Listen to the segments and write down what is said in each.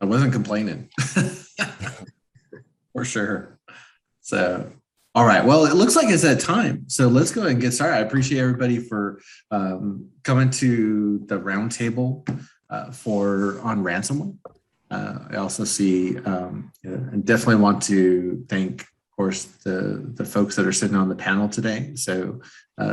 I wasn't complaining. For sure. So, all right. Well, it looks like it's that time. So let's go ahead and get started. I appreciate everybody for coming to the roundtable on ransomware. I also see and definitely want to thank, of course, the folks that are sitting on the panel today. So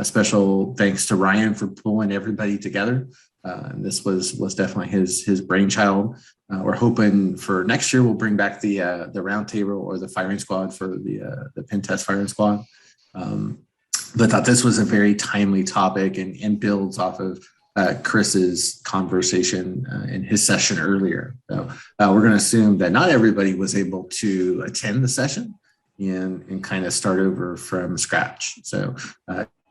special thanks to Ryan for pulling everybody together. And this was definitely his brainchild. We're hoping for next year we'll bring back the roundtable or the firing squad for the pen test firing squad. But thought this was a very timely topic and builds off of Chris's conversation in his session earlier. So we're going to assume that not everybody was able to attend the session and kind of start over from scratch. So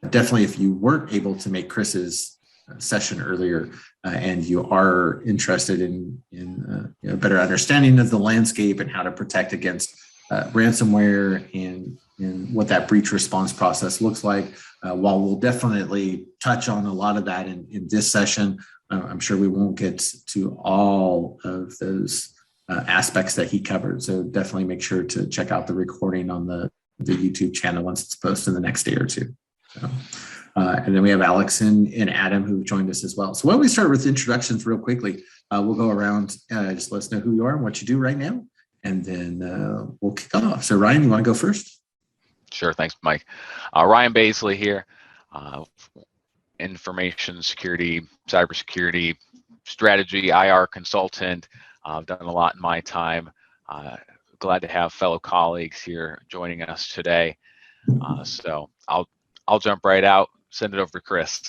definitely, if you weren't able to make Chris's session earlier and you are interested in better understanding of the landscape and how to protect against ransomware and what that breach response process looks like, while we'll definitely touch on a lot of that in this session, I'm sure we won't get to all of those aspects that he covered. So definitely make sure to check out the recording on the YouTube channel once it's posted in the next day or two. So, and then we have Alex and Adam who joined us as well. So why don't we start with introductions real quickly? We'll go around, just let us know who you are and what you do right now, and then we'll kick off. So Ryan, you want to go first? Sure, thanks, Mike. Ryan Baisley here, information security, cybersecurity, strategy, IR consultant. I've done a lot in my time. Glad to have fellow colleagues here joining us today. So I'll jump right out, send it over to Chris.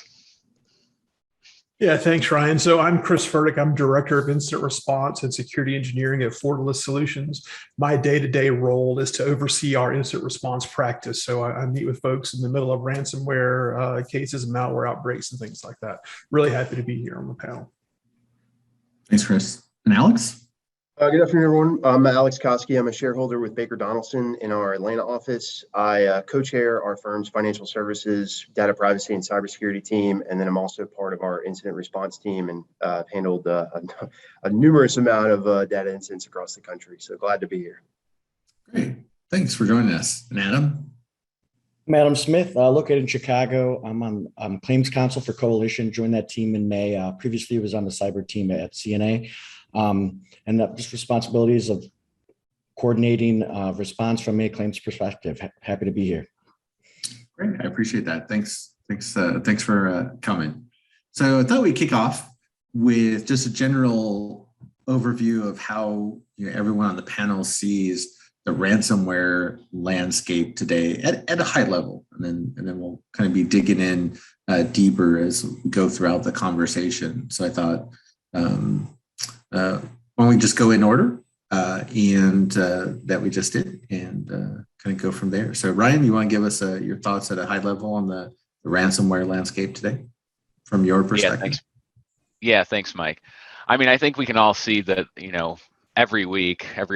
Yeah, thanks, Ryan. So I'm Chris Furtick. I'm Director of Incident Response and Security Engineering at Fortalice Solutions. My day-to-day role is to oversee our incident response practice. So I meet with folks in the middle of ransomware cases and malware outbreaks and things like that. Really happy to be here on the panel. Thanks, Chris. And Alex? Good afternoon, everyone. I'm Alek Koskey. I'm a shareholder with Baker Donaldson in our Atlanta office. I co-chair our firm's financial services, data privacy, and cybersecurity team, and then I'm also part of our incident response team and handled a numerous amount of data incidents across the country. So glad to be here. Great. Thanks for joining us. And Adam? I'm Adam Smith, located in Chicago. I'm claims counsel for Coalition. Joined that team in May. Previously was on the cyber team at CNA. And just responsibilities of coordinating response from a claims perspective. Happy to be here. Great, I appreciate that. Thanks for coming. So I thought we'd kick off with just a general overview of how everyone on the panel sees the ransomware landscape today at a high level, and then we'll kind of be digging in deeper as we go throughout the conversation. So I thought. Why don't we just go in order and that we just did and kind of go from there. So Ryan, you want to give us your thoughts at a high level on the ransomware landscape today from your perspective? Thanks, Mike. I mean, I think we can all see that, every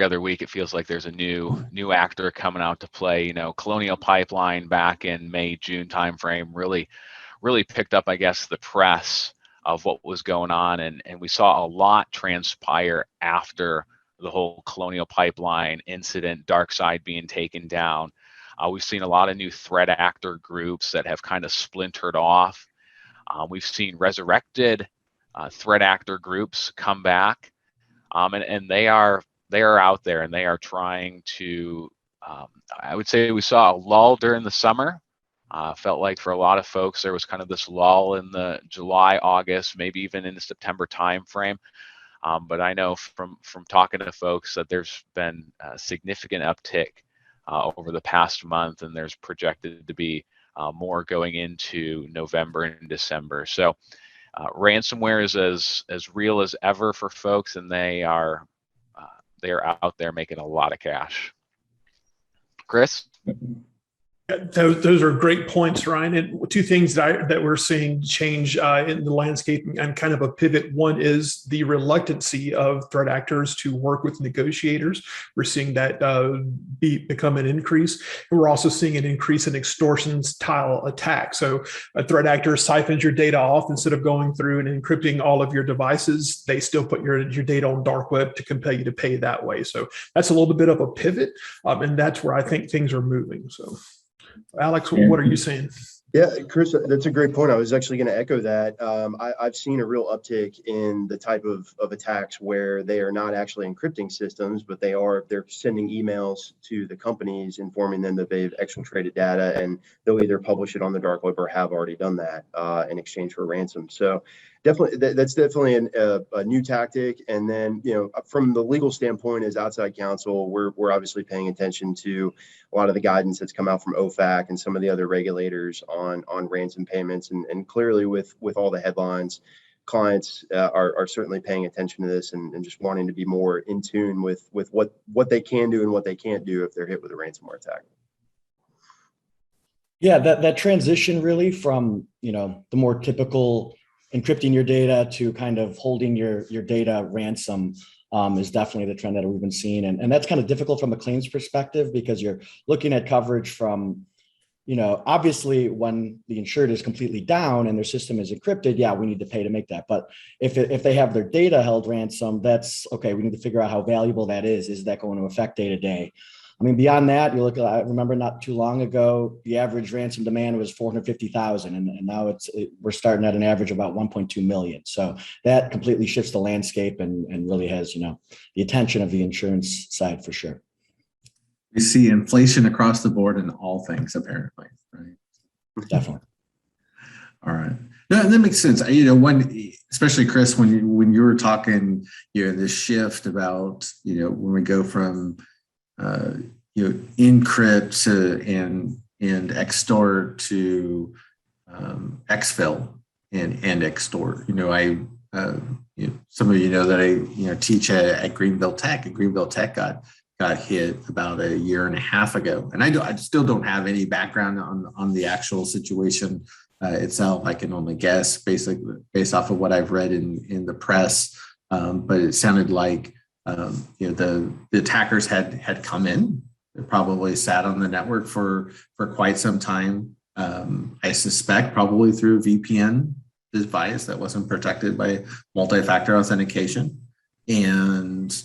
other week, it feels like there's a new actor coming out to play. Colonial Pipeline back in May, June timeframe really picked up, I guess, the press of what was going on, and we saw a lot transpire after the whole Colonial Pipeline incident, DarkSide being taken down. We've seen a lot of new threat actor groups that have kind of splintered off. We've seen resurrected threat actor groups come back, and they are out there and they are trying to. I would say we saw a lull during the summer. Felt like for a lot of folks there was kind of this lull in the July, August, maybe even in the September timeframe. But I know from talking to folks that there's been a significant uptick over the past month, and there's projected to be more going into November and December. So ransomware is as real as ever for folks, and they are out there making a lot of cash. Chris? Those are great points, Ryan. And two things that we're seeing change in the landscape and kind of a pivot. One is the reluctancy of threat actors to work with negotiators. We're seeing that become an increase. And we're also seeing an increase in extortion style attacks. So a threat actor siphons your data off instead of going through and encrypting all of your devices. They still put your data on dark web to compel you to pay that way. So that's a little bit of a pivot. And that's where I think things are moving. So Alex, what are you saying? Yeah, Chris, that's a great point. I was actually going to echo that. I've seen a real uptick in the type of attacks where they are not actually encrypting systems, but they're sending emails to the companies informing them that they've exfiltrated data, and they'll either publish it on the dark web or have already done that in exchange for ransom. So definitely, that's definitely a new tactic. And then, from the legal standpoint, as outside counsel, we're obviously paying attention to a lot of the guidance that's come out from OFAC and some of the other regulators on ransom payments. And clearly with all the headlines, clients are certainly paying attention to this and just wanting to be more in tune with what they can do and what they can't do if they're hit with a ransomware attack. Yeah, that transition really from, the more typical encrypting your data to kind of holding your data ransom is definitely the trend that we've been seeing. And that's kind of difficult from a claims perspective because you're looking at coverage from, obviously when the insured is completely down and their system is encrypted, yeah, we need to pay to make that. But if they have their data held ransom, that's okay. We need to figure out how valuable that is. Is that going to affect day to day? I mean, beyond that, I remember not too long ago, the average ransom demand was 450,000, and now we're starting at an average of about 1.2 million. So that completely shifts the landscape and really has, the attention of the insurance side for sure. We see inflation across the board in all things, apparently, right? Definitely. All right. No, that makes sense. Especially Chris, when you were talking, this shift about, when we go from encrypt and extort to exfil and extort. Some of you know that I teach at Greenville Tech, and Greenville Tech got hit about a year and a half ago, and I still don't have any background on the actual situation itself. I can only guess basically based off of what I've read in the press, but it sounded like the attackers had come in. They probably sat on the network for quite some time. I suspect probably through a VPN device that wasn't protected by multi-factor authentication. And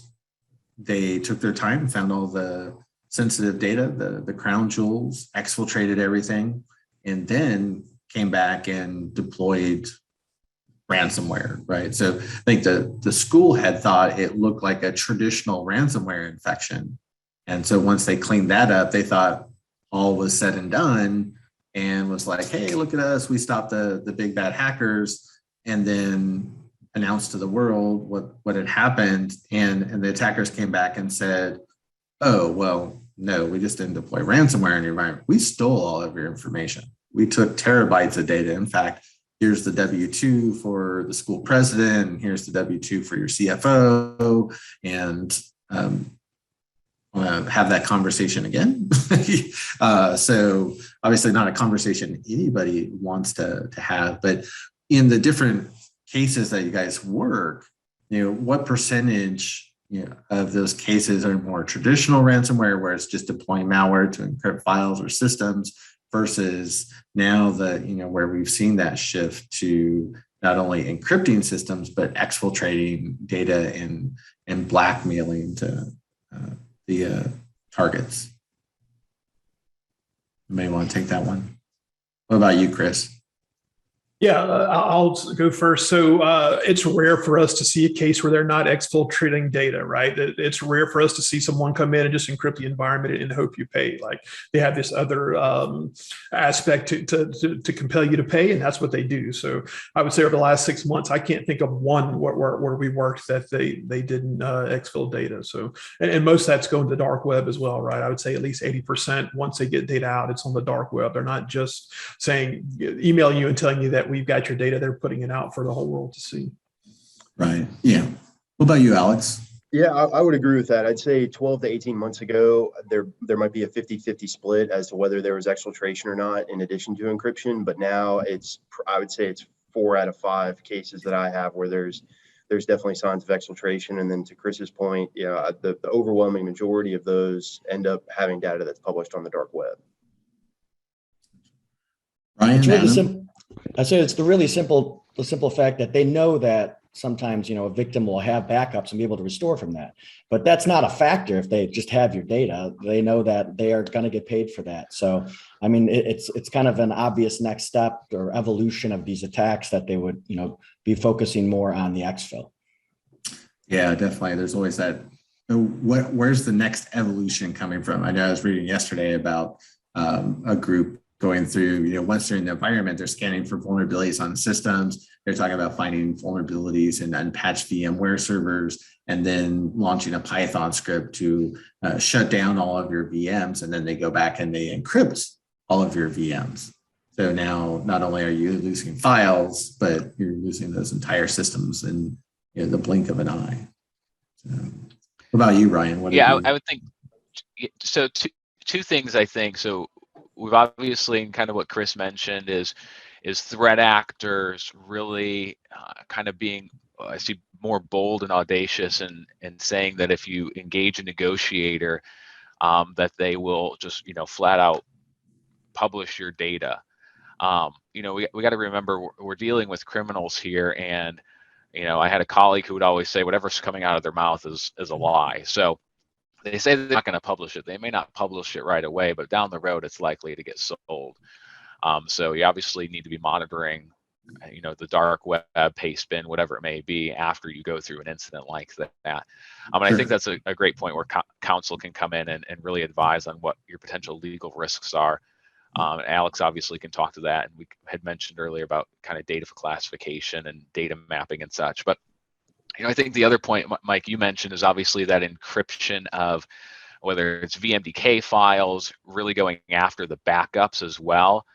they took their time, found all the sensitive data, the crown jewels, exfiltrated everything, and then came back and deployed ransomware, right? So I think the school had thought it looked like a traditional ransomware infection. And so once they cleaned that up, they thought all was said and done and was like, hey, look at us. We stopped the big bad hackers, and then announced to the world what had happened. And the attackers came back and said, oh, well, no, we just didn't deploy ransomware in your environment. We stole all of your information. We took terabytes of data. In fact, here's the W-2 for the school president, and here's the W-2 for your CFO, and have that conversation again. So obviously not a conversation anybody wants to have, but in the different cases that you guys work, what percentage of those cases are more traditional ransomware, where it's just deploying malware to encrypt files or systems, versus now where we've seen that shift to not only encrypting systems, but exfiltrating data and blackmailing to the targets. You may want to take that one. What about you, Chris? Yeah, I'll go first. So it's rare for us to see a case where they're not exfiltrating data, right? It's rare for us to see someone come in and just encrypt the environment and hope you pay. Like, they have this other aspect to compel you to pay, and that's what they do. So I would say over the last 6 months, I can't think of one where we worked that they didn't exfil data. So and most of that's going to dark web as well, right? I would say at least 80%, once they get data out, it's on the dark web. They're not just emailing you and telling you that we've got your data. They're putting it out for the whole world to see. Right. Yeah. What about you, Alex? Yeah, I would agree with that. I'd say 12 to 18 months ago, there might be a 50-50 split as to whether there was exfiltration or not in addition to encryption. But now I would say it's 4 out of 5 cases that I have where there's definitely signs of exfiltration. And then to Chris's point, the overwhelming majority of those end up having data that's published on the dark web. Ryan, It's really simple. I say it's the simple fact that they know that sometimes, a victim will have backups and be able to restore from that, but that's not a factor. If they just have your data, they know that they are going to get paid for that. So, I mean, it's kind of an obvious next step or evolution of these attacks that they would, be focusing more on the exfil. Yeah, definitely. There's always that. Where's the next evolution coming from? I know I was reading yesterday about a group going through, once they're in the environment, they're scanning for vulnerabilities on systems. They're talking about finding vulnerabilities in unpatched VMware servers, and then launching a Python script to shut down all of your VMs. And then they go back and they encrypt all of your VMs. So now not only are you losing files, but you're losing those entire systems in the blink of an eye. So, what about you, Ryan? I would think so. Two things I think. So we've obviously, and kind of what Chris mentioned, is threat actors really kind of being, I see, more bold and audacious and saying that if you engage a negotiator, that they will just flat out publish your data. We got to remember we're dealing with criminals here, and I had a colleague who would always say whatever's coming out of their mouth is a lie. So they say they're not going to publish it. They may not publish it right away, but down the road, it's likely to get sold. So you obviously need to be monitoring, the dark web, paste bin, whatever it may be, after you go through an incident like that. And I think that's a great point where counsel can come in and really advise on what your potential legal risks are. Alex obviously can talk to that. And we had mentioned earlier about kind of data classification and data mapping and such. But I think the other point, Mike, you mentioned is obviously that encryption of whether it's VMDK files, really going after the backups as well.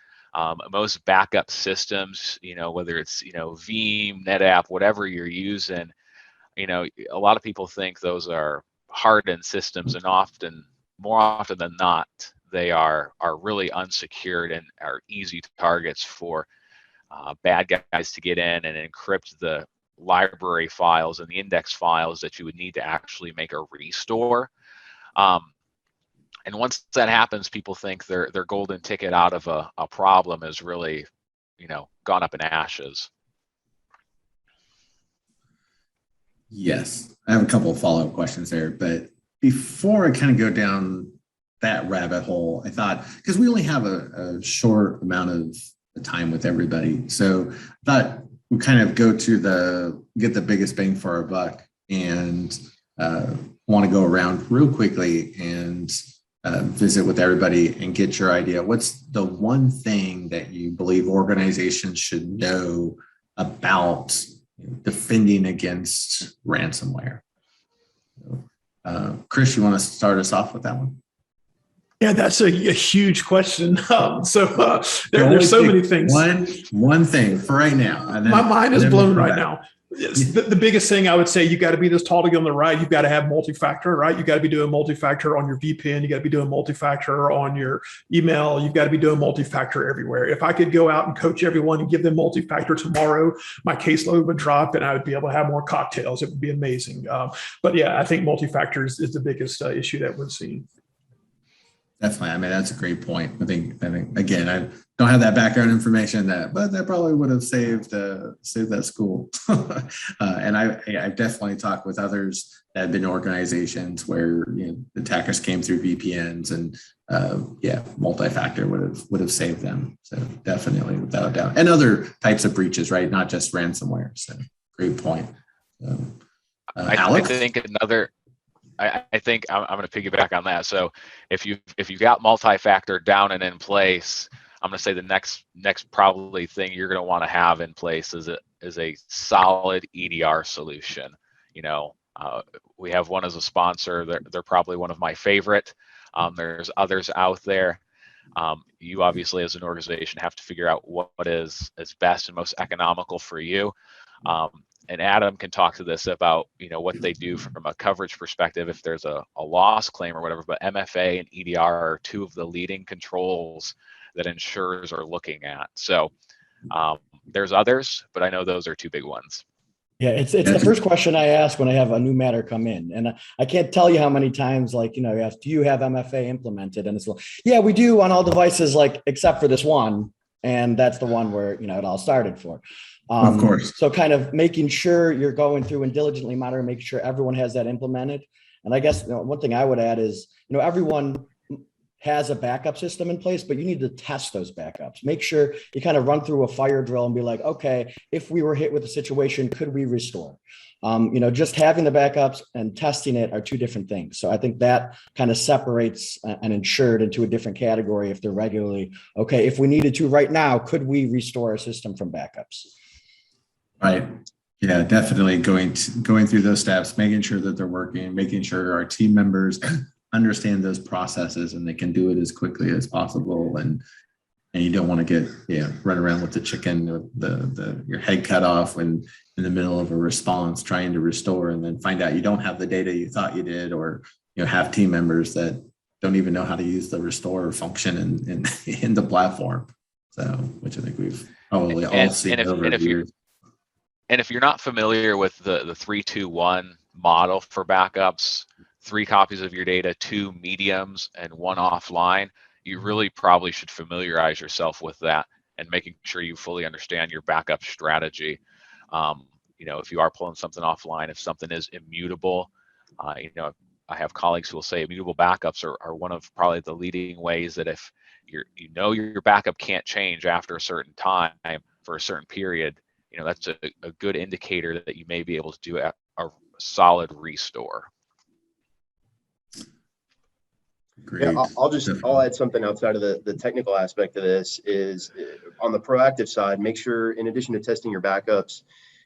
Most backup systems, whether it's, Veeam, NetApp, whatever you're using, a lot of people think those are hardened systems, and more often than not, they are really unsecured and are easy targets for bad guys to get in and encrypt the library files and the index files that you would need to actually make a restore. And once that happens, people think their golden ticket out of a problem is really, gone up in ashes. Yes, I have a couple of follow-up questions there, but before I kind of go down that rabbit hole, I thought, because we only have a short amount of time with everybody, so I thought we kind of go to get the biggest bang for our buck, and want to go around real quickly and visit with everybody and get your idea. What's the one thing that you believe organizations should know about defending against ransomware? Chris, you want to start us off with that one? Yeah, that's a huge question. There's so many things. One thing for right now. And then, my mind is blown right now. The biggest thing I would say, you got to be this tall to get on the right. You've got to have multi-factor, right? You got to be doing multi-factor on your VPN. You got to be doing multi-factor on your email. You've got to be doing multi-factor everywhere. If I could go out and coach everyone and give them multi-factor tomorrow, my caseload would drop and I would be able to have more cocktails. It would be amazing. But yeah, I think multi-factor is the biggest issue that we're seeing. Definitely. I mean, that's a great point. I think again, I don't have that background information but that probably would have saved that school. And I've definitely talked with others that have been organizations where attackers came through VPNs, and multi-factor would have saved them. So definitely, without a doubt, and other types of breaches, right? Not just ransomware. So great point. I think another. I think I'm going to piggyback on that. So if you got multi-factor down and in place, I'm going to say the next probably thing you're going to want to have in place is a solid EDR solution. We have one as a sponsor. They're probably one of my favorite. There's others out there. You obviously, as an organization, have to figure out what is best and most economical for you. and Adam can talk to this about, you know, what they do from a coverage perspective if there's a loss claim or whatever, but MFA and EDR are two of the leading controls that insurers are looking at. So there's others, but I know those are two big ones. Yeah, it's the first question I ask when I have a new matter come in. And I can't tell you how many times, like, you know, you ask, do you have MFA implemented? And it's like, yeah, we do on all devices, like, except for this one. And that's the one where, you know, it all started for. Of course. So kind of making sure you're going through and diligently monitoring, making sure everyone has that implemented. And I guess, you know, one thing I would add is, you know, everyone has a backup system in place, but you need to test those backups. Make sure you kind of run through a fire drill and be like, okay, if we were hit with a situation, could we restore? You know, just having the backups and testing it are two different things. So I think that kind of separates an insured into a different category if they're regularly, okay, if we needed to right now, could we restore our system from backups? Right. Yeah, definitely going through those steps, making sure that they're working, making sure our team members understand those processes and they can do it as quickly as possible. And you don't want to get run around with the chicken, your head cut off when in the middle of a response trying to restore, and then find out you don't have the data you thought you did, or you know, have team members that don't even know how to use the restore function in the platform. So, which I think we've probably all seen over the years. And if you're not familiar with the 3-2-1 model for backups, 3 copies of your data, 2 mediums, and 1 offline, you really probably should familiarize yourself with that and making sure you fully understand your backup strategy. You know, if you are pulling something offline, if something is immutable, you know, I have colleagues who will say immutable backups are one of probably the leading ways that if your backup can't change after a certain time for a certain period, you know, that's a good indicator that you may be able to do a solid restore. Great. Yeah, I'll add something outside of the technical aspect of this is on the proactive side, make sure in addition to testing your backups,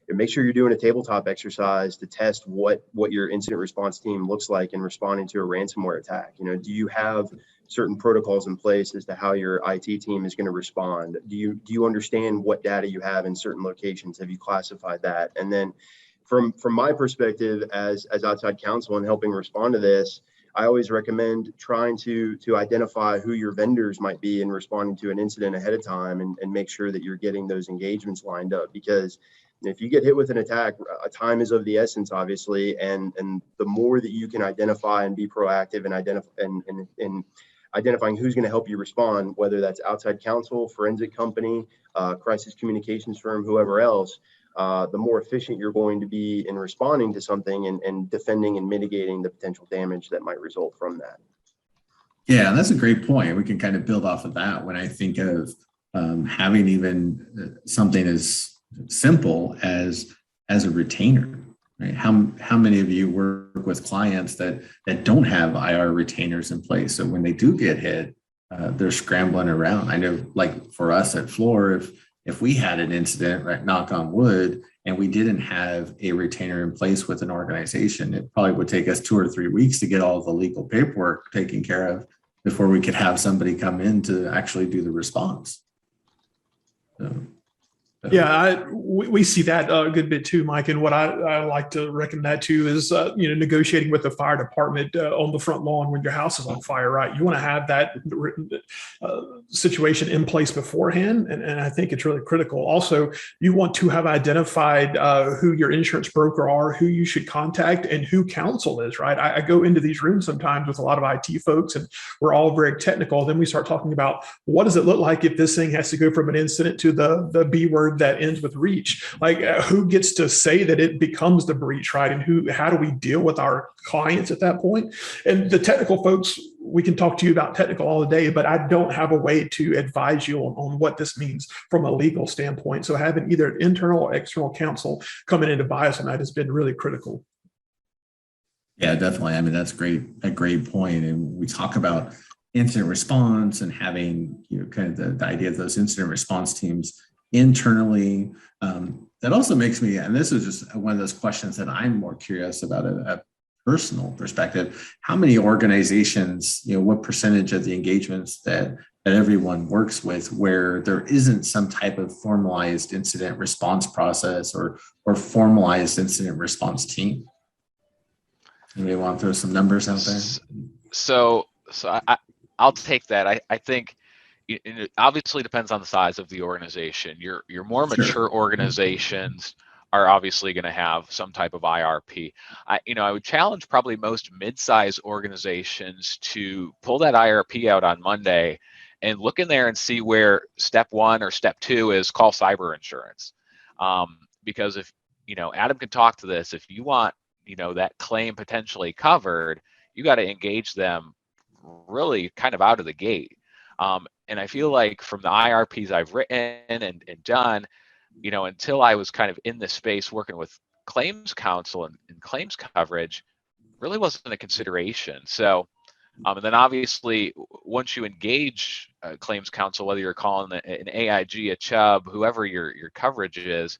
make sure you're doing a tabletop exercise to test what your incident response team looks like in responding to a ransomware attack. You know, do you have certain protocols in place as to how your IT team is going to respond? Do you understand what data you have in certain locations? Have you classified that? And then from my perspective as outside counsel and helping respond to this, I always recommend trying to identify who your vendors might be in responding to an incident ahead of time and make sure that you're getting those engagements lined up, because if you get hit with an attack, time is of the essence, obviously, and the more that you can identify and be proactive and identifying who's going to help you respond, whether that's outside counsel, forensic company, crisis communications firm, whoever else, the more efficient you're going to be in responding to something and defending and mitigating the potential damage that might result from that. Yeah, that's a great point. We can kind of build off of that when I think of having even something as simple as a retainer. Right? How many of you work with clients that don't have IR retainers in place? So when they do get hit, they're scrambling around. I know, like for us at Floor, if we had an incident, right, knock on wood, and we didn't have a retainer in place with an organization, it probably would take us 2 or 3 weeks to get all the legal paperwork taken care of before we could have somebody come in to actually do the response. Yeah, we see that a good bit too, Mike. And what I like to recommend that too is, negotiating with the fire department on the front lawn when your house is on fire, right? You want to have that situation in place beforehand. And I think it's really critical. Also, you want to have identified who your insurance broker are, who you should contact, and who counsel is, right? I go into these rooms sometimes with a lot of IT folks, and we're all very technical. Then we start talking about what does it look like if this thing has to go from an incident to the B word that ends with reach. Like who gets to say that it becomes the breach, right? And how do we deal with our clients at that point? And the technical folks, we can talk to you about technical all day, but I don't have a way to advise you on what this means from a legal standpoint. So having either internal or external counsel coming in to advise on that has been really critical. Yeah, definitely. I mean, that's a great point. And we talk about incident response and having, kind of the idea of those incident response teams internally. That also makes me, and this is just one of those questions that I'm more curious about a personal perspective. How many organizations, what percentage of the engagements that that everyone works with, where there isn't some type of formalized incident response process or formalized incident response team? Anybody want to throw some numbers out there? So I'll take that. I think it obviously depends on the size of the organization. Your more mature organizations are obviously going to have some type of IRP. I would challenge probably most mid-size organizations to pull that IRP out on Monday and look in there and see where step 1 or step 2 is, call cyber insurance. Because if, Adam can talk to this, if you want, that claim potentially covered, you got to engage them really kind of out of the gate. And I feel like from the IRPs I've written and done, until I was kind of in this space working with claims counsel and claims coverage, really wasn't a consideration. So, and then obviously, once you engage claims counsel, whether you're calling an AIG, a Chubb, whoever your coverage is,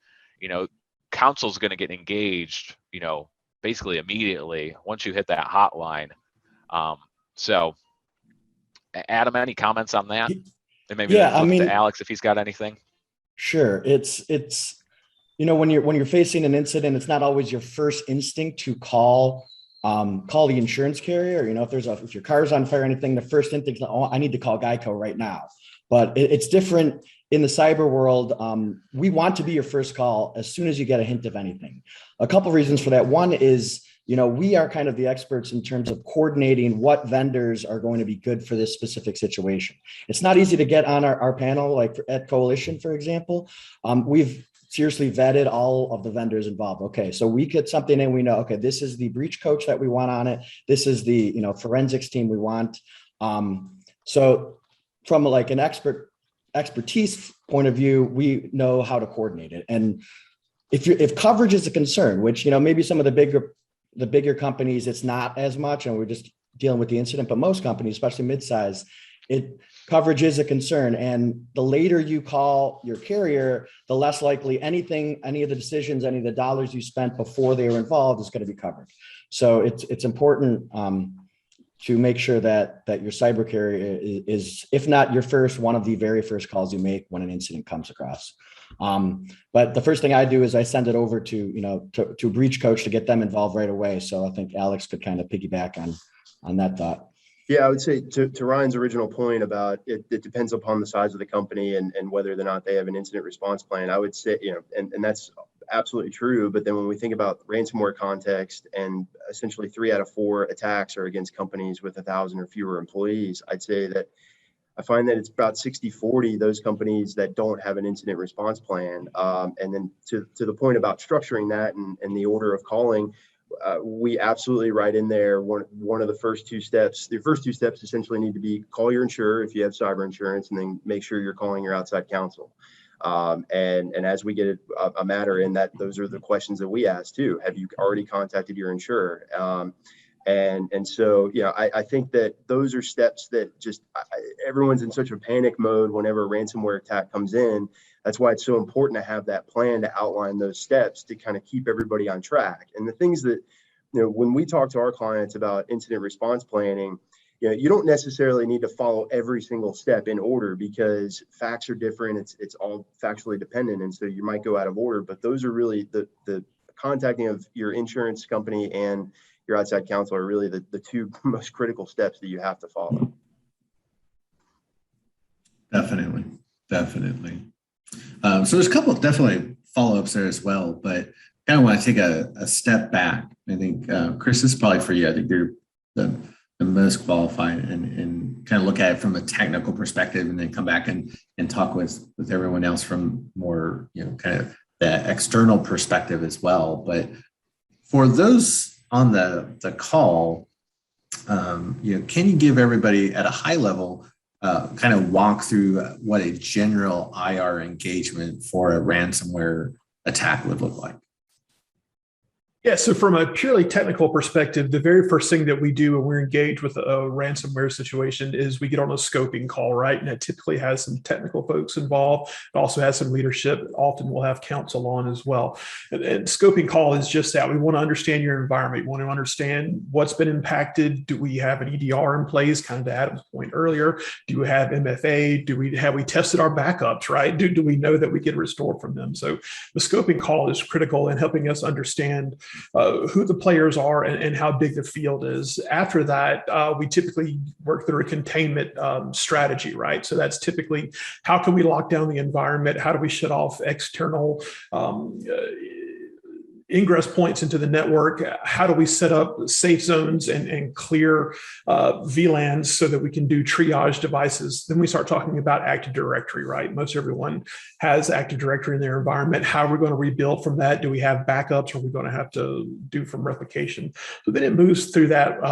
counsel's going to get engaged, basically immediately once you hit that hotline. So, Adam, any comments on that? And maybe to Alex if he's got anything. Sure. It's when you're facing an incident, it's not always your first instinct to call the insurance carrier. If your car's on fire or anything, the first instinct is, I need to call Geico right now. But it's different in the cyber world. We want to be your first call as soon as you get a hint of anything. A couple of reasons for that. One is, we are kind of the experts in terms of coordinating what vendors are going to be good for this specific situation. It's not easy to get on our panel, like at Coalition, for example. We've seriously vetted all of the vendors involved. Okay, so we get something in, we know, okay, this is the breach coach that we want on it. This is the forensics team we want. So from like an expertise point of view, we know how to coordinate it. And if coverage is a concern, which maybe some of the bigger companies, it's not as much, and we're just dealing with the incident, but most companies, especially mid-size, coverage is a concern. And the later you call your carrier, the less likely any of the decisions, any of the dollars you spent before they were involved is going to be covered. So it's important to make sure that your cyber carrier is, if not your first, one of the very first calls you make when an incident comes across. But the first thing I do is I send it over to a breach coach to get them involved right away. So I think Alex could kind of piggyback on that thought. Yeah, I would say to Ryan's original point about it depends upon the size of the company and whether or not they have an incident response plan. I would say, and that's absolutely true. But then when we think about ransomware context, and essentially 3 out of 4 attacks are against companies with 1,000 or fewer employees, I'd say that I find that it's about 60-40, those companies that don't have an incident response plan. And then to the point about structuring that and the order of calling, we absolutely write in there one of the first 2 steps. The first 2 steps essentially need to be call your insurer if you have cyber insurance, and then make sure you're calling your outside counsel. And as we get a matter in that, those are the questions that we ask too. Have you already contacted your insurer? And so, I think that those are steps that just everyone's in such a panic mode whenever a ransomware attack comes in. That's why it's so important to have that plan to outline those steps to kind of keep everybody on track. And the things that, when we talk to our clients about incident response planning, you don't necessarily need to follow every single step in order, because facts are different. It's all factually dependent. And so you might go out of order, but those are really the contacting of your insurance company and your outside counsel are really the 2 most critical steps that you have to follow. Definitely. So there's a couple of definitely follow-ups there as well, but kind of want to take a step back. I think, Chris, this is probably for you. I think you're the most qualified and kind of look at it from a technical perspective, and then come back and talk with everyone else from more, kind of the external perspective as well. But for those on the call, can you give everybody at a high level kind of walk through what a general IR engagement for a ransomware attack would look like? Yeah, so from a purely technical perspective, the very first thing that we do when we're engaged with a ransomware situation is we get on a scoping call, right? And that typically has some technical folks involved. It also has some leadership. Often we'll have counsel on as well. And scoping call is just that. We want to understand your environment. We want to understand what's been impacted. Do we have an EDR in place? Kind of to Adam's point earlier. Do we have MFA? Have we tested our backups, right? Do we know that we can restore from them? So the scoping call is critical in helping us understand who the players are and how big the field is. After that, we typically work through a containment strategy, right? So that's typically how can we lock down the environment? How do we shut off external ingress points into the network? How do we set up safe zones and clear VLANs so that we can do triage devices? Then we start talking about Active Directory, right? Most everyone has Active Directory in their environment. How are we going to rebuild from that? Do we have backups? Or are we going to have to do from replication? So then it moves through that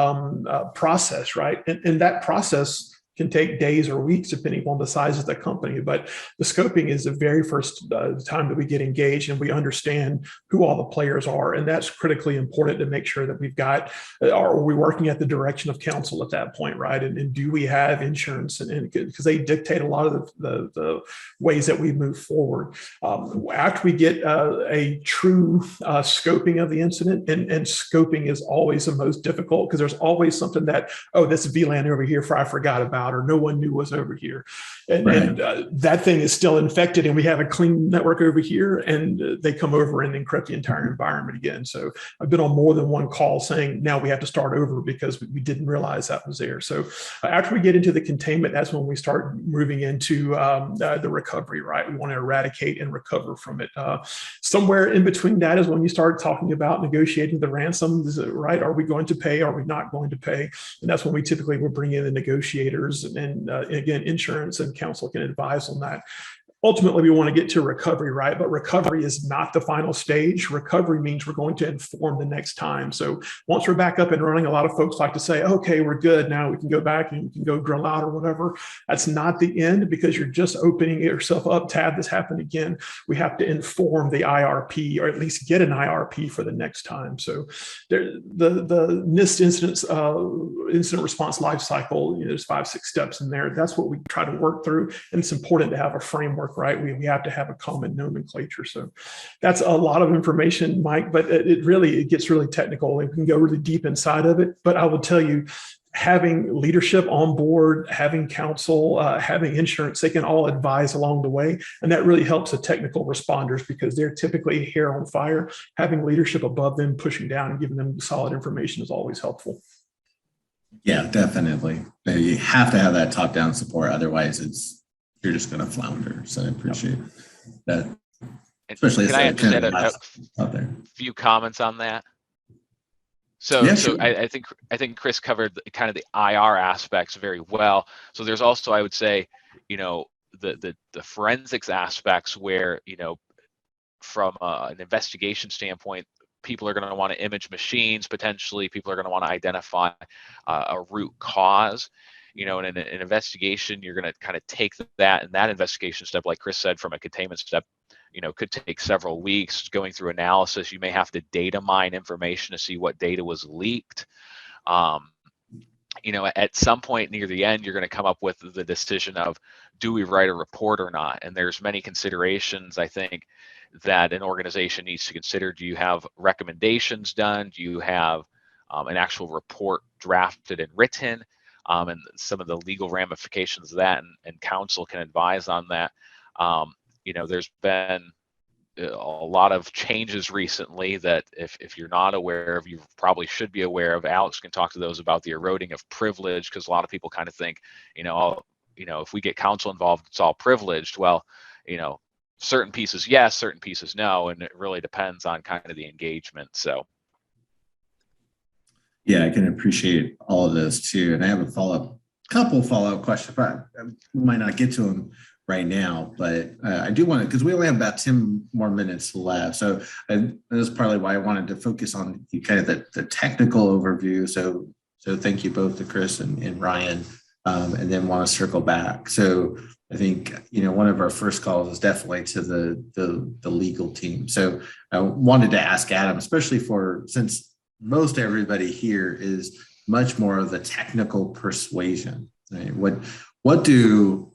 process, right? And that process can take days or weeks depending on the size of the company. But the scoping is the very first time that we get engaged and we understand who all the players are. And that's critically important to make sure that we've got, are we working at the direction of counsel at that point, right? And do we have insurance? And because they dictate a lot of the ways that we move forward. After we get a true scoping of the incident, and scoping is always the most difficult because there's always something that, oh, this VLAN over here I forgot about, or no one knew was over here. And, right. and that thing is still infected and we have a clean network over here, and they come over and encrypt the entire environment again. So I've been on more than one call saying, now we have to start over because we didn't realize that was there. So after we get into the containment, that's when we start moving into the recovery, right? We want to eradicate and recover from it. Somewhere in between that is when you start talking about negotiating the ransom, right? Are we going to pay? Are we not going to pay? And that's when we typically will bring in the negotiators, and again, insurance and counsel can advise on that. Ultimately, we want to get to recovery, right? But recovery is not the final stage. Recovery means we're going to inform the next time. So once we're back up and running, a lot of folks like to say, okay, we're good. Now we can go back and we can go drill out or whatever. That's not the end, because you're just opening yourself up to have this happen again. We have to inform the IRP, or at least get an IRP for the next time. So the NIST incident response lifecycle, there's 5-6 steps in there. That's what we try to work through. And it's important to have a framework, right? We have to have a common nomenclature. So that's a lot of information, Mike, but it gets really technical and we can go really deep inside of it. But I will tell you, having leadership on board, having counsel, having insurance, they can all advise along the way. And that really helps the technical responders because they're typically hair on fire. Having leadership above them, pushing down and giving them solid information is always helpful. Yeah, definitely. You have to have that top-down support. Otherwise, you're just going to flounder. So I appreciate that. Especially can I just add a few comments on that? So, yeah, so sure. I think Chris covered kind of the IR aspects very well. So there's also, I would say, the forensics aspects where, from an investigation standpoint, people are going to want to image machines. Potentially, people are going to want to identify a root cause. In an investigation, you're going to kind of take that, and that investigation step, like Chris said, from a containment step, could take several weeks. Going through analysis, you may have to data mine information to see what data was leaked. At some point near the end, you're going to come up with the decision of, do we write a report or not? And there's many considerations, I think, that an organization needs to consider. Do you have recommendations done? Do you have an actual report drafted and written? And some of the legal ramifications of that, and counsel can advise on that. There's been a lot of changes recently that if you're not aware of, you probably should be aware of. Alex can talk to those about the eroding of privilege, because a lot of people kind of think, if we get counsel involved, it's all privileged. Well, certain pieces yes, certain pieces no, and it really depends on kind of the engagement. So. Yeah, I can appreciate all of those too. And I have a couple follow-up questions, but we might not get to them right now, but I do want to, because we only have about 10 more minutes left. So that's partly why I wanted to focus on kind of the technical overview. So thank you both to Chris and Ryan and then want to circle back. So I think, one of our first calls is definitely to the legal team. So I wanted to ask Adam, especially since most everybody here is much more of the technical persuasion, right? What do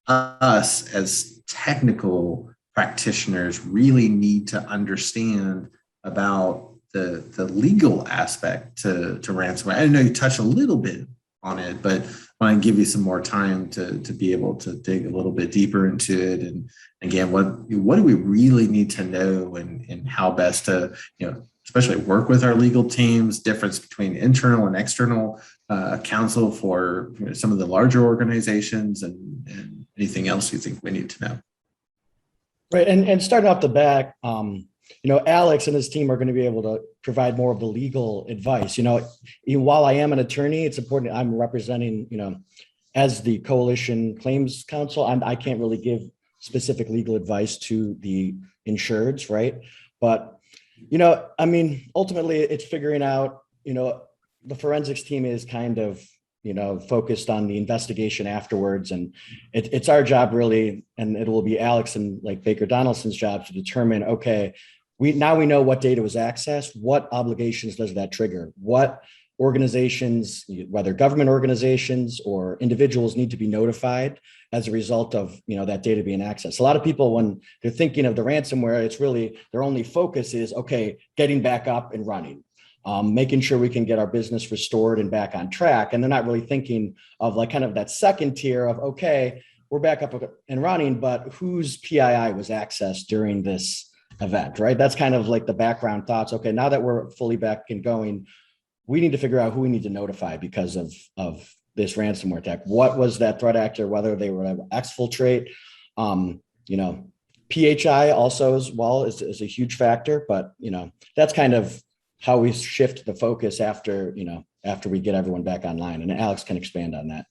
us as technical practitioners really need to understand about the legal aspect to ransomware? I know you touched a little bit on it, but I want to give you some more time to be able to dig a little bit deeper into it. And again, what do we really need to know, and how best to, especially work with our legal teams, difference between internal and external counsel for some of the larger organizations, and anything else you think we need to know. Right. And starting off the back, Alex and his team are going to be able to provide more of the legal advice. While I am an attorney, it's important I'm representing, as the coalition claims counsel. I can't really give specific legal advice to the insureds, right? But, ultimately it's figuring out, the forensics team is kind of, focused on the investigation afterwards. And it's our job really, and it will be Alex and like Baker Donaldson's job to determine, okay, we know what data was accessed, what obligations does that trigger? What organizations, whether government organizations or individuals, need to be notified as a result of that data being accessed? A lot of people, when they're thinking of the ransomware, it's really their only focus is, okay, getting back up and running. Making sure we can get our business restored and back on track. And they're not really thinking of like kind of that second tier of, okay, we're back up and running, but whose PII was accessed during this event, right? That's kind of like the background thoughts. Okay, now that we're fully back and going, we need to figure out who we need to notify because of this ransomware attack. What was that threat actor, whether they were an exfiltrate, PHI also as well is a huge factor, but that's kind of how we shift the focus after we get everyone back online. And Alex can expand on that.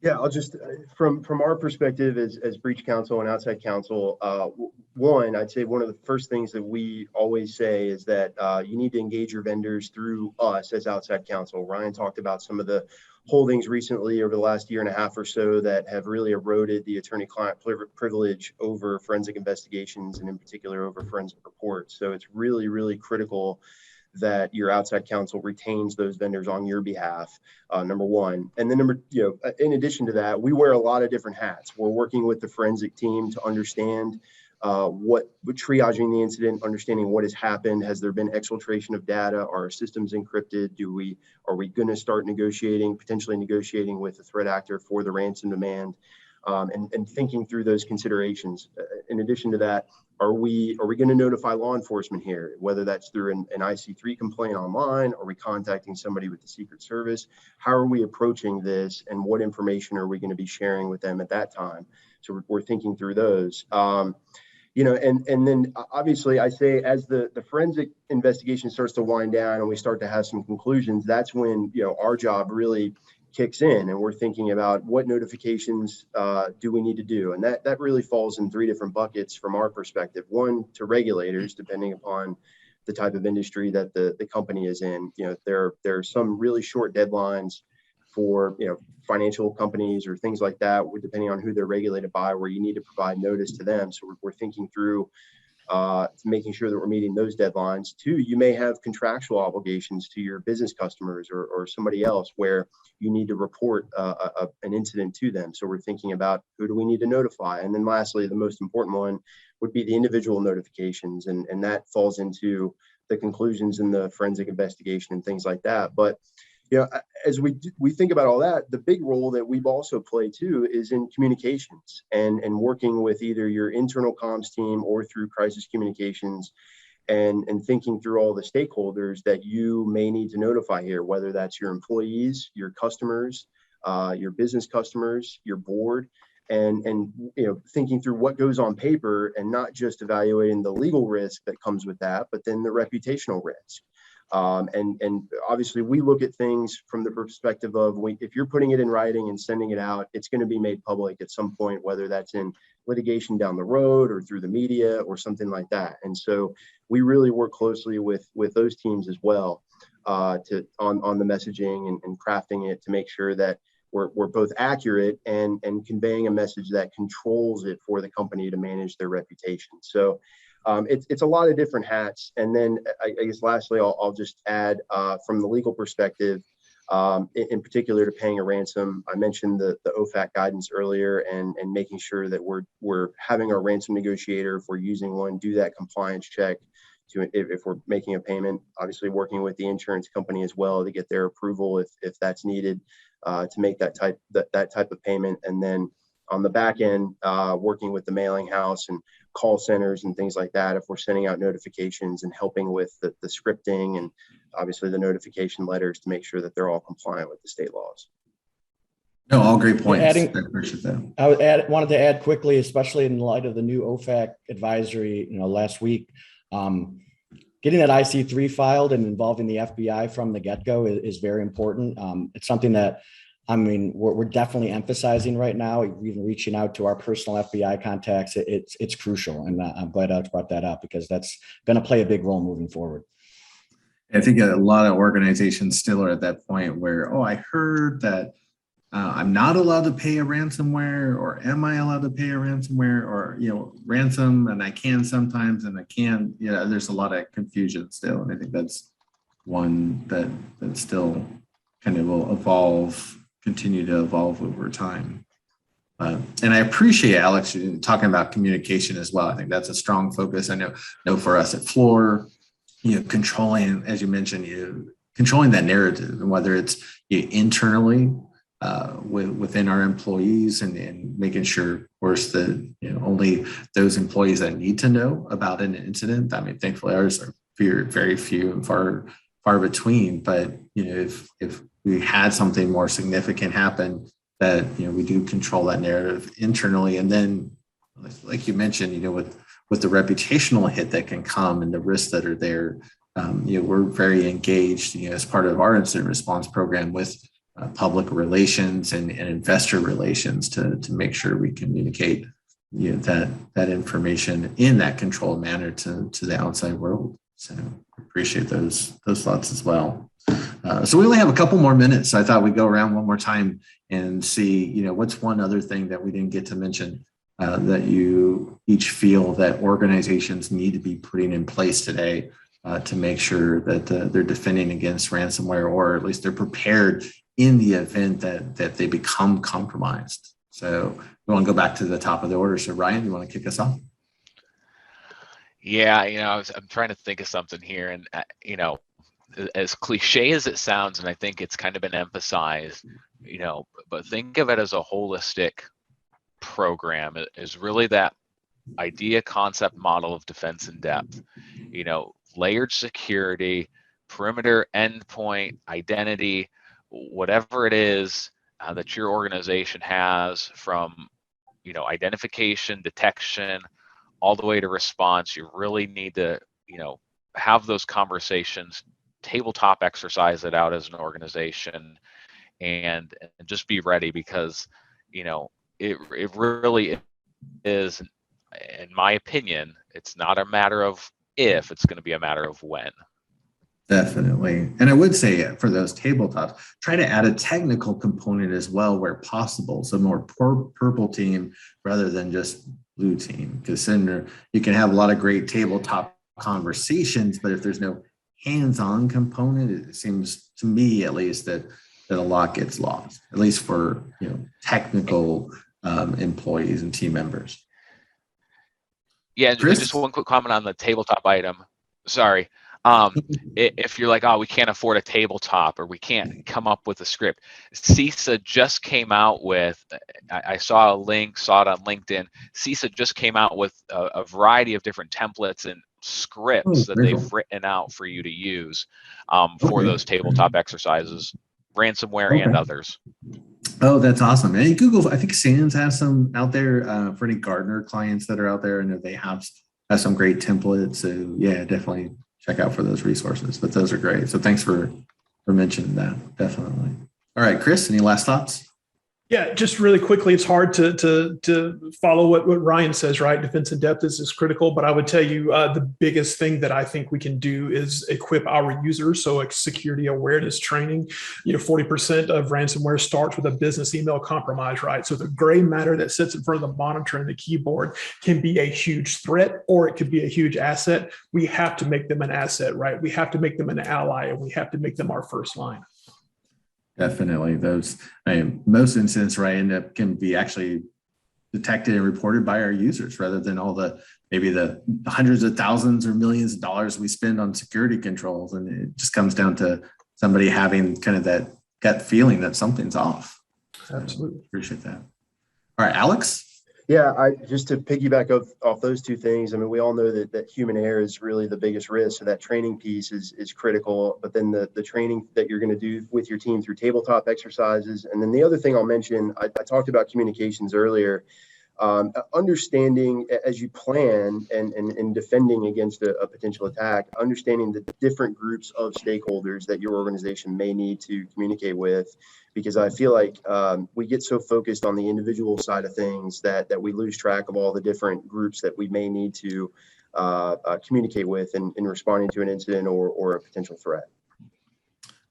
Yeah, I'll just, from our perspective as breach counsel and outside counsel, I'd say one of the first things that we always say is that you need to engage your vendors through us as outside counsel. Ryan talked about some of the holdings recently over the last year and a half or so that have really eroded the attorney-client privilege over forensic investigations, and in particular over forensic reports. So it's really, really critical that your outside counsel retains those vendors on your behalf, number one. And then in addition to that, we wear a lot of different hats. We're working with the forensic team to understand triaging the incident, understanding what has happened. Has there been exfiltration of data? Are our systems encrypted? Are we going to start potentially negotiating with the threat actor for the ransom demand? And thinking through those considerations. In addition to that, are we going to notify law enforcement here, whether that's through an IC3 complaint online? Are we contacting somebody with the Secret Service? How are we approaching this, and what information are we going to be sharing with them at that time? So we're thinking through those. And then obviously I say as the forensic investigation starts to wind down and we start to have some conclusions, that's when our job really kicks in, and we're thinking about what notifications do we need to do. And that really falls in three different buckets from our perspective. One, to regulators, depending upon the type of industry that the company is in. There are some really short deadlines for financial companies or things like that, depending on who they're regulated by, where you need to provide notice to them. So we're thinking through making sure that we're meeting those deadlines. Two, you may have contractual obligations to your business customers or somebody else where you need to report an incident to them. So we're thinking about who do we need to notify. And then lastly, the most important one would be the individual notifications. And that falls into the conclusions in the forensic investigation and things like that. But as we think about all that, the big role that we've also played too is in communications and working with either your internal comms team or through crisis communications and thinking through all the stakeholders that you may need to notify here, whether that's your employees, your customers, your business customers, your board, and thinking through what goes on paper and not just evaluating the legal risk that comes with that, but then the reputational risk. And obviously we look at things from the perspective of if you're putting it in writing and sending it out, it's going to be made public at some point, whether that's in litigation down the road or through the media or something like that. And so we really work closely with those teams as well on the messaging and crafting it to make sure that we're both accurate and conveying a message that controls it for the company to manage their reputation. So it's a lot of different hats. And then I guess lastly, I'll just add from the legal perspective, in particular to paying a ransom. I mentioned the OFAC guidance earlier, and making sure that we're having our ransom negotiator, if we're using one, do that compliance check to if we're making a payment, obviously working with the insurance company as well to get their approval if that's needed to make that type of payment. And then on the back end, working with the mailing house and call centers and things like that, if we're sending out notifications and helping with the scripting and obviously the notification letters to make sure that they're all compliant with the state laws. No, all great points. Adding, I appreciate that. I wanted to add quickly, especially in light of the new OFAC advisory, last week, getting that IC3 filed and involving the FBI from the get-go is very important. It's something that, we're definitely emphasizing right now, even reaching out to our personal FBI contacts. It's crucial. And I'm glad Alex brought that up, because that's going to play a big role moving forward. I think a lot of organizations still are at that point where, I heard that I'm not allowed to pay a ransomware, or am I allowed to pay a ransomware, or, ransom, and I can sometimes, and I can, there's a lot of confusion still. And I think that's one that still kind of will continue to evolve over time. And I appreciate Alex talking about communication as well. I think that's a strong focus. I know for us at Floor, controlling, as you mentioned, controlling that narrative, and whether it's internally within our employees, and making sure, of course, that only those employees that need to know about an incident. Thankfully ours are very few and far between. But if we had something more significant happen, that we do control that narrative internally, and then, like you mentioned, with the reputational hit that can come and the risks that are there, we're very engaged, as part of our incident response program with public relations and investor relations to make sure we communicate that information in that controlled manner to the outside world. So appreciate those thoughts as well. So we only have a couple more minutes, so I thought we'd go around one more time and see what's one other thing that we didn't get to mention that you each feel that organizations need to be putting in place today to make sure that they're defending against ransomware, or at least they're prepared in the event that they become compromised. So we want to go back to the top of the order. So Ryan, you want to kick us off? Yeah, I'm trying to think of something here, and as cliche as it sounds, and I think it's kind of been emphasized, but think of it as a holistic program. It is really that idea, concept, model of defense in depth. Layered security, perimeter, endpoint, identity, whatever it is that your organization has, from identification, detection, all the way to response. You really need to have those conversations, tabletop exercise it out as an organization, and just be ready, because it really is, in my opinion, it's not a matter of if, it's going to be a matter of when. Definitely. And I would say for those tabletops, try to add a technical component as well where possible. So more purple team rather than just blue team, because then you can have a lot of great tabletop conversations, but if there's no hands-on component, it seems to me at least that a lot gets lost, at least for technical employees and team members. Yeah, Chris? Just one quick comment on the tabletop item. Sorry. If you're like, we can't afford a tabletop, or we can't come up with a script, CISA just came out with, I saw it on LinkedIn, CISA just came out with a variety of different templates and scripts that they've written out for you to use for those tabletop exercises, ransomware and others. Oh, that's awesome. And Google, I think SANS has some out there for any Gartner clients that are out there. I know they have some great templates. So yeah, definitely check out for those resources, but those are great. So thanks for mentioning that. Definitely. All right, Chris, any last thoughts? Yeah, just really quickly, it's hard to follow what Ryan says, right? Defense in depth is critical, but I would tell you the biggest thing that I think we can do is equip our users. So like security awareness training, 40% of ransomware starts with a business email compromise, right? So the gray matter that sits in front of the monitor and the keyboard can be a huge threat, or it could be a huge asset. We have to make them an asset, right? We have to make them an ally, and we have to make them our first line. Definitely. Most incidents, right, can be actually detected and reported by our users rather than all maybe the hundreds of thousands or millions of dollars we spend on security controls. And it just comes down to somebody having kind of that gut feeling that something's off. So Absolutely. Appreciate that. All right, Alex. Yeah, just to piggyback off those two things, I mean, we all know that human error is really the biggest risk. So that training piece is critical, but then the training that you're going to do with your team through tabletop exercises. And then the other thing I'll mention, I talked about communications earlier, understanding as you plan and defending against a potential attack, understanding the different groups of stakeholders that your organization may need to communicate with, because I feel like we get so focused on the individual side of things that we lose track of all the different groups that we may need to communicate with in responding to an incident or a potential threat.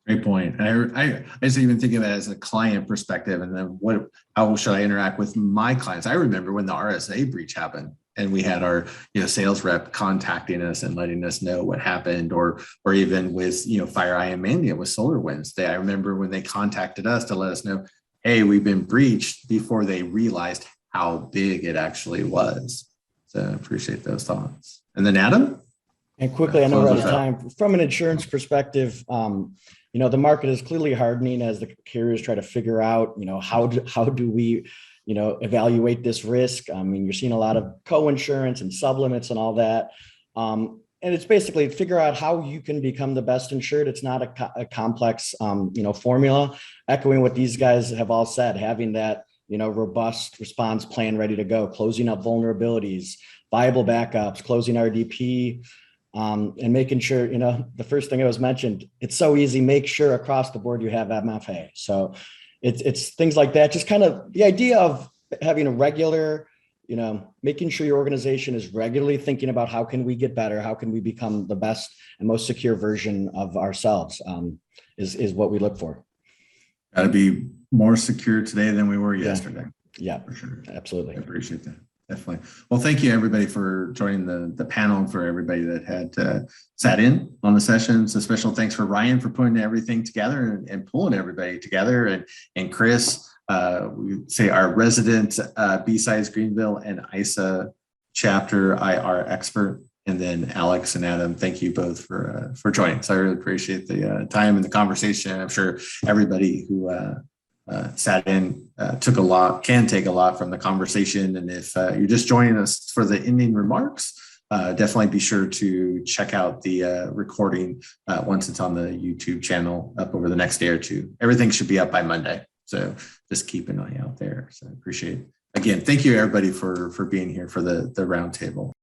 Great point. I was even thinking of it as a client perspective, and then how should I interact with my clients? I remember when the RSA breach happened, and we had our sales rep contacting us and letting us know what happened, or even with FireEye and Mania with SolarWinds. I remember when they contacted us to let us know, hey, we've been breached, before they realized how big it actually was. So I appreciate those thoughts. And then Adam? And quickly, I know we're out of time. From an insurance perspective, the market is clearly hardening as the carriers try to figure out, how do we, evaluate this risk. I mean, you're seeing a lot of co-insurance and sublimits and all that. And it's basically figure out how you can become the best insured. It's not a complex, formula. Echoing what these guys have all said, having that, robust response plan ready to go, closing up vulnerabilities, viable backups, closing RDP, and making sure, the first thing I was mentioned, it's so easy, make sure across the board you have MFA. So it's things like that, just kind of the idea of having a regular, making sure your organization is regularly thinking about how can we get better, how can we become the best and most secure version of ourselves, is what we look for. Got to be more secure today than we were yesterday. Yeah, for sure. Absolutely. I appreciate that. Definitely. Well, thank you everybody for joining the panel, and for everybody that had sat in on the sessions. A special thanks for Ryan for putting everything together and pulling everybody together, and Chris, we say our resident BSidesGVL and ISA chapter IR expert, and then Alex and Adam. Thank you both for joining. So I really appreciate the time and the conversation. I'm sure everybody who sat in can take a lot from the conversation. And if you're just joining us for the ending remarks, definitely be sure to check out the recording once it's on the YouTube channel up over the next day or two. Everything should be up by Monday, so just keep an eye out there. So I appreciate it. Again, thank you everybody for being here for the roundtable.